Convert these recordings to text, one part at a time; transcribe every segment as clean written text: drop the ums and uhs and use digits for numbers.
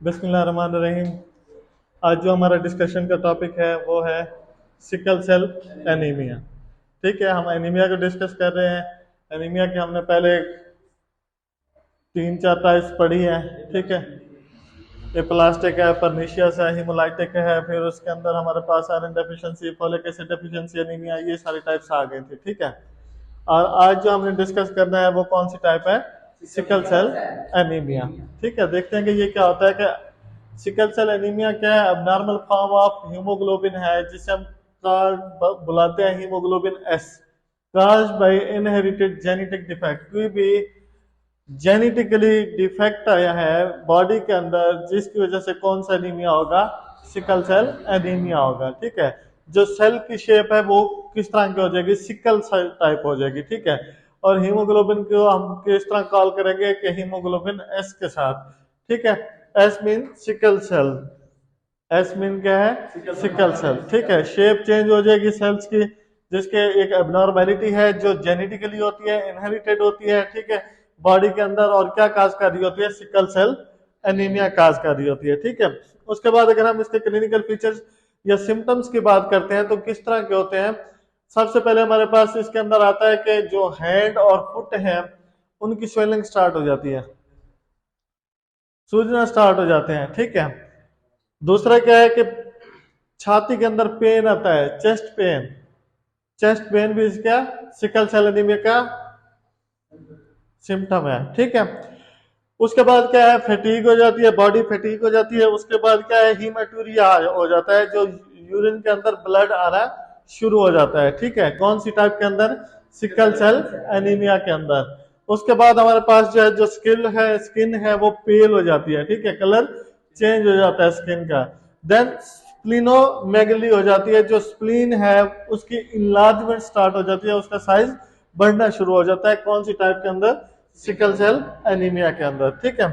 बिस्मिल्लाहिर्रहमानिर्रहीम। आज जो हमारा डिस्कशन का टॉपिक है वो है सिकल सेल एनीमिया। ठीक है, हम एनीमिया को डिस्कस कर रहे हैं। एनीमिया के हमने पहले 3-4 टाइप्स पढ़ी हैं। ठीक है, एप्लास्टिक है, परनीशियस है, हिमोलाइटिक है, फिर उसके अंदर हमारे पास iron deficiency, folic acid deficiency anaemia, ये सारे टाइप्स आ गए थे। ठीक है, और आज जो हमने डिस्कस करना है वो कौन सी टाइप है? Sickle cell anaemia. ठीक है, देखते हैं कि ये क्या होता है। कि सिकल सेल एनीमिया क्या है? अबनॉर्मल फॉर्म ऑफ हीमोग्लोबिन है, जिसे हम बुलाते हैं haemoglobin S, caused by inherited genetic defect. कोई भी जेनेटिकली डिफेक्ट आया है बॉडी के अंदर, जिसकी वजह से कौन सा एनीमिया होगा? सिकल सेल एनीमिया होगा। ठीक है, जो सेल की शेप है वो किस तरह की हो जाएगी? सिकल सेल टाइप हो जाएगी। ठीक है, और हीमोग्लोबिन को हम किस तरह कॉल करेंगे? कि हीमोग्लोबिन एस के साथ। ठीक है, S mean sickle cell. S mean क्या है? Sickle cell. ठीक है, शेप चेंज हो जाएगी सेल्स की, जिसके एक एबनॉर्मेलिटी है जो जेनेटिकली होती है, इनहेरिटेड होती है। ठीक है, बॉडी के अंदर, और क्या काज कर रही होती है? सिकल सेल एनीमिया काज कर रही होती है। ठीक है, उसके बाद अगर हम इसके क्लिनिकल फीचर्स या सिम्टम्स की बात करते हैं तो किस तरह के होते हैं? सबसे पहले हमारे पास इसके अंदर आता है कि जो हैंड और फुट है उनकी स्वेलिंग स्टार्ट हो जाती है, सूजना स्टार्ट हो जाते हैं। ठीक है, दूसरा क्या है कि छाती के अंदर पेन आता है, चेस्ट पेन। चेस्ट पेन भी इसका सिकल सेल एनीमिया का सिम्टम है। ठीक है, उसके बाद क्या है? फैटीग हो जाती है, बॉडी फैटीग हो जाती है। उसके बाद क्या है? हीमेटूरिया हो जाता है, जो यूरिन के अंदर ब्लड आना शुरू हो जाता है। ठीक है, कौन सी टाइप के अंदर? सिकल सेल एनीमिया के अंदर। उसके बाद हमारे पास जो है, जो स्किन है वो पेल हो जाती है। ठीक है, कलर चेंज हो जाता है स्किन का। देन स्प्लिनोमेगली हो जाती है, जो स्प्लीन है उसकी इनलार्जमेंट स्टार्ट हो जाती है, उसका साइज बढ़ना शुरू हो जाता है। कौन सी टाइप के अंदर? सिकल सेल एनीमिया के अंदर। ठीक है,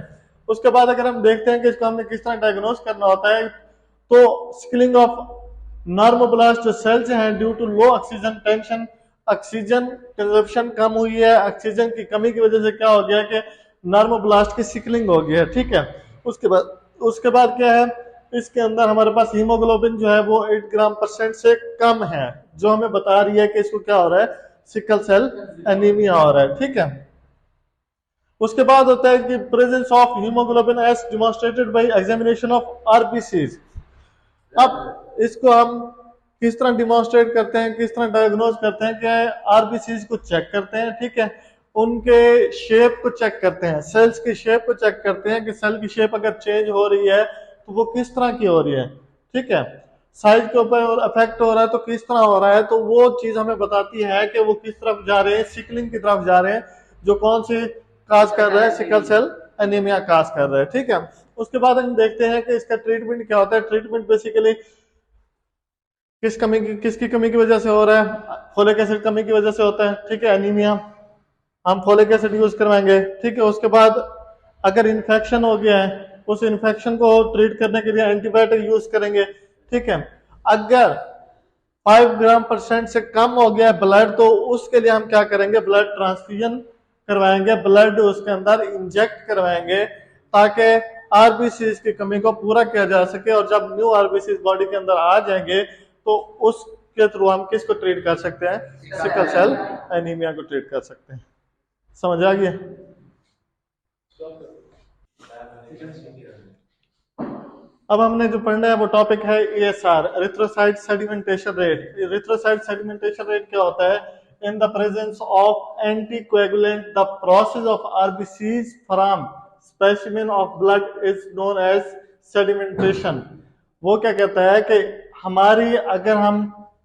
उसके बाद अगर हम देखते हैं कि इसको हमने किस तरह डायग्नोस करना होता है, तो स्किलिंग ऑफ नॉर्मोब्लास्ट सेल्स हैं due to low oxygen tension. Oxygen consumption कम हुई है, ऑक्सीजन की कमी की वजह से क्या हो गया कि नॉर्मोब्लास्ट की सिकलिंग हो गई है। ठीक है, उसके बाद क्या है? इसके अंदर हमारे पास हीमोग्लोबिन जो है वो 8 ग्राम परसेंट से कम है, जो हमें बता रही है कि इसको क्या हो रहा है? सिकल सेल एनीमिया हो रहा है। ठीक है, उसके बाद होता है कि presence of haemoglobin S demonstrated by examination of RBCs. अब इसको हम किस तरह डिमॉन्स्ट्रेट करते हैं, किस तरह डायग्नोज करते हैं? कि आरबीसीज को चेक करते हैं। ठीक है, उनके शेप को चेक करते हैं, सेल्स की शेप को चेक करते हैं कि सेल की शेप अगर चेंज हो रही है तो वो किस तरह की हो रही है। ठीक है, साइज के ऊपर अफेक्ट हो रहा है तो किस तरह हो रहा है, तो वो चीज हमें बताती है कि वो किस तरफ जा रहे हैं, सिकलिंग की तरफ जा रहे हैं, जो कौन सी काज कर रहा है? सिकल सेल एनीमिया काज कर रहा है। ठीक है, उसके बाद हम देखते हैं कि इसका ट्रीटमेंट क्या होता है। ट्रीटमेंट बेसिकली किसकी कमी की वजह से हो रहा है? फोलिक एसिड कमी की वजह से होता है। ठीक है, एनीमिया, हम फोलिक एसिड यूज करवाएंगे। ठीक है, उसके बाद अगर इन्फेक्शन हो गया है, उस इन्फेक्शन को ट्रीट करने के लिए एंटीबायोटिक यूज करेंगे। ठीक है, अगर 5 ग्राम परसेंट से कम हो गया है ब्लड, तो उसके लिए हम क्या करेंगे? ब्लड ट्रांसफ्यूजन करवाएंगे, ब्लड उसके अंदर इंजेक्ट करवाएंगे, ताकि आरबीसी की कमी को पूरा किया जा सके। और जब न्यू आरबीसी बॉडी के अंदर आ जाएंगे तो उसके थ्रू हम किसको ट्रीट कर सकते हैं? सिकल सेल एनीमिया को ट्रीट कर सकते हैं। समझ आ गया? अब हमने जो पढ़ना है वो टॉपिक है ESR, erythrocyte sedimentation rate. Erythrocyte sedimentation rate क्या होता है? In the presence of anticoagulant the process of RBCs from specimen of blood is known as sedimentation. वो क्या कहता है कि हमारी, अगर हम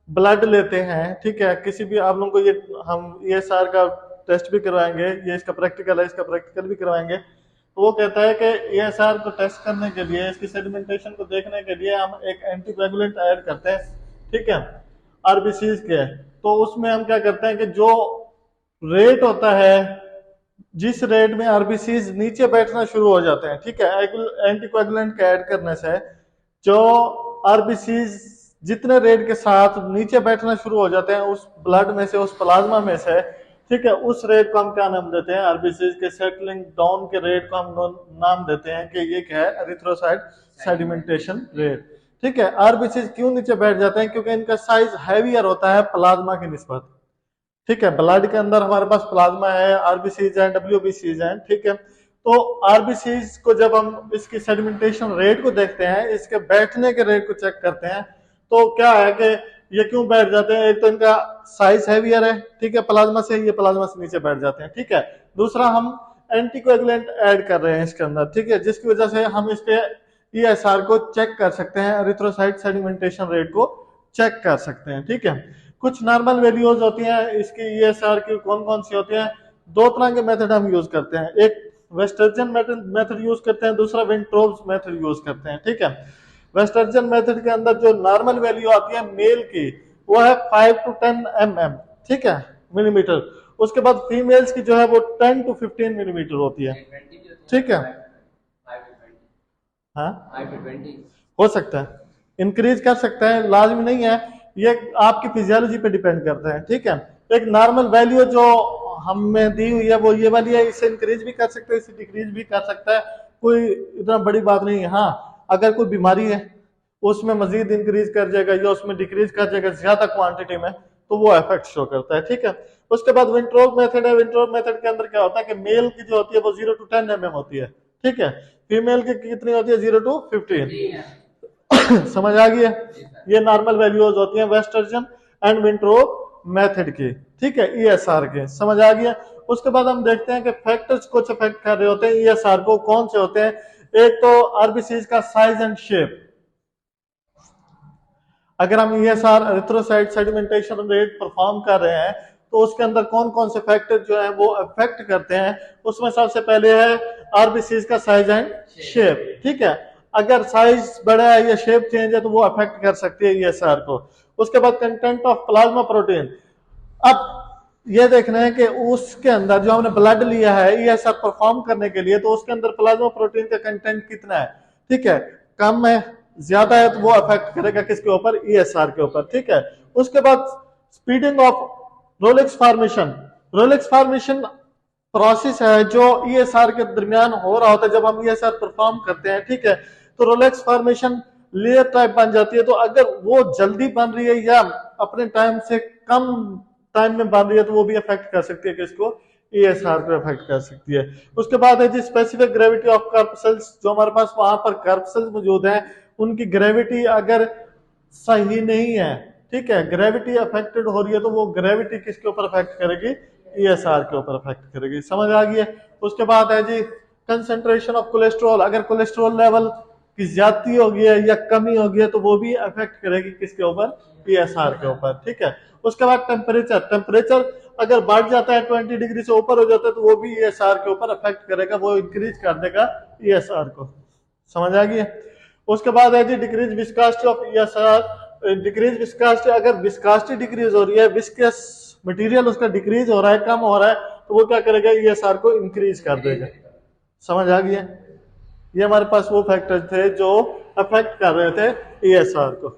ब्लड लेते हैं, ठीक है, किसी भी, आप लोगों को ये हम ESR का टेस्ट भी करवाएंगे, ये इसका प्रैक्टिकल है, इसका प्रैक्टिकल भी करवाएंगे। तो वो कहता है कि ESR को टेस्ट करने के लिए, इसकी सेडिमेंटेशन को देखने के लिए हम एक एंटीकोएगुलेंट ऐड करते हैं। ठीक है, आरबीसीज के। तो उसमें हम क्या करते हैं कि जो रेट होता है, जिस रेट में आरबीसीज नीचे बैठना शुरू हो जाते हैं, ठीक है, एंटीकोएगुलेंट के ऐड करने से जो आरबीसीज जितने रेट के साथ नीचे बैठना शुरू हो जाते हैं उस ब्लड में से, उस प्लाज्मा में से, ठीक है, उस रेट को हम क्या नाम देते हैं, आरबीसी के सेटलिंग डाउन के रेट को हम नाम देते हैं कि ये क्या है, एरिथ्रोसाइट सेडिमेंटेशन रेट। ठीक है, आरबीसी क्यों नीचे बैठ जाते हैं, क्योंकि इनका साइज हैवियर होता है प्लाज्मा की निस्बत। ठीक है, ब्लड के अंदर हमारे पास प्लाज्मा है, आरबीसीज हैं, डब्ल्यूबीसीज हैं। ठीक है, तो आरबीसीज को जब हम इसकी सेडिमेंटेशन रेट को देखते हैं, इसके बैठने के रेट को चेक करते हैं, तो क्या है कि ये क्यों बैठ जाते हैं, एक तो इनका साइज हैवियर है, ठीक है, प्लाज्मा से, ये प्लाज्मा से नीचे बैठ जाते हैं। ठीक है, दूसरा हम एंटीकोएगुलेंट ऐड कर रहे हैं इसके अंदर, ठीक है, जिसकी वजह से हम इसके ईएसआर को चेक कर सकते हैं, एरिथ्रोसाइट सेडिमेंटेशन रेट को चेक कर सकते हैं। ठीक है, कुछ नॉर्मल वैल्यूज होती हैं इसकी ईएसआर की, कौन कौन सी होती हैं, दो तरह के मेथड हम यूज करते हैं, एक वेस्टर्जन मेथड यूज करते हैं, दूसरा विंट्रोब्स मेथड यूज करते हैं। ठीक है, वेस्टर्जन मेथड के अंदर जो नॉर्मल वैल्यू आती है मेल की, वो है 5 to 10 mm, ठीक है, मिलीमीटर। उसके बाद फीमेल्स की जो है वो 10 to 15 मिलीमीटर होती है। ठीक है, हाँ हो सकता है, इंक्रीज कर सकता है, लाजमी नहीं है, ये आपकी फिजियोलॉजी पे डिपेंड करता है। ठीक है, एक नॉर्मल वैल्यू जो हमें दी हुई है वो ये वाली है, इससे इंक्रीज भी कर सकता है, इससे डिक्रीज भी कर सकता है, कोई इतना बड़ी बात नहीं है। हाँ, अगर कोई बीमारी है उसमें मजीद इंक्रीज कर जाएगा या उसमें डिक्रीज कर जाएगा ज्यादा क्वांटिटी में, तो वो इफेक्ट शो करता है। ठीक है, उसके बाद विंट्रोब मेथड है। विंट्रोब मेथड के अंदर क्या होता है कि मेल की जो होती है वो 0 to 10 mm होती है। ठीक है, फीमेल की कितनी होती है, 0 to 15। समझ आ गई है, ये नॉर्मल वैल्यूज होती हैं वेस्टर्जन एंड विंट्रोब मेथड की। ठीक है, ईएसआर के, समझ आ गया। उसके बाद हम देखते हैं कि फैक्टर्स कुछ अफेक्ट कर रहे होते हैं ईएसआर को, कौन से होते हैं, एक तो आरबीसी का साइज एंड शेप। अगर हम ESR erythrocyte sedimentation rate perform कर रहे हैं तो उसके अंदर कौन कौन से फैक्टर जो है वो अफेक्ट करते हैं, उसमें सबसे पहले है आरबीसी का साइज एंड शेप। ठीक है, अगर साइज बड़ा है या शेप चेंज है तो वो अफेक्ट कर सकती है ईएसआर को। उसके बाद कंटेंट ऑफ प्लाज्मा प्रोटीन, अब ये देखना है कि उसके अंदर जो हमने ब्लड लिया है ईएसआर परफॉर्म करने के लिए, तो उसके अंदर प्लाज्मा प्रोटीन का कंटेंट कितना है। ठीक है, कम है, ज्यादा है, तो वो अफेक्ट करेगा किसके ऊपर, ईएसआर के ऊपर। ठीक है, उसके बाद speeding of Rolex formation. Rolex formation process है जो ईएसआर के दरमियान हो रहा होता है जब हम ईएसआर परफॉर्म करते हैं। ठीक है, तो रोलेक्स फॉर्मेशन लेयर टाइप बन जाती है, तो अगर वो जल्दी बन रही है या अपने टाइम से कम टाइम में बन रही है तो वो भी अफेक्ट कर सकती है किसको, ईएसआर को अफेक्ट कर सकती है। उसके बाद है जी स्पेसिफिक ग्रेविटी ऑफ कर्पसेल्स, जो हमारे पास वहां पर कर्पसेल्स मौजूद हैं, उनकी ग्रेविटी अगर सही नहीं है, ठीक है, ग्रेविटी अफेक्टेड हो रही है, तो वो ग्रेविटी किसके ऊपर अफेक्ट करेगी, ईएसआर के ऊपर अफेक्ट करेगी। समझ आ गई है। उसके बाद है जी कंसेंट्रेशन ऑफ कोलेस्ट्रॉल, अगर कोलेस्ट्रॉल लेवल की ज्यादती हो गई है या कमी हो गई है तो वो भी अफेक्ट करेगी किसके ऊपर, ईएसआर के ऊपर। ठीक है, उसके बाद टेम्परेचर, टेम्परेचर अगर बढ़ जाता है 20 डिग्री से ऊपर हो जाता है तो वो भी ईएसआर के ऊपर अफेक्ट करेगा, वो इंक्रीज कर देगा ईएसआर को। समझ आ गई है। उसके बाद है जी decrease viscosity of ESR. Decrease viscosity, अगर विस्कोसिटी डिक्रीज हो रही है, विस्कस मटेरियल उसका डिक्रीज हो रहा है, कम हो रहा है, तो वो क्या करेगा, ईएसआर को इंक्रीज कर देगा। समझ आ गई है। ये हमारे पास वो फैक्टर थे जो अफेक्ट कर रहे थे ईएसआर को।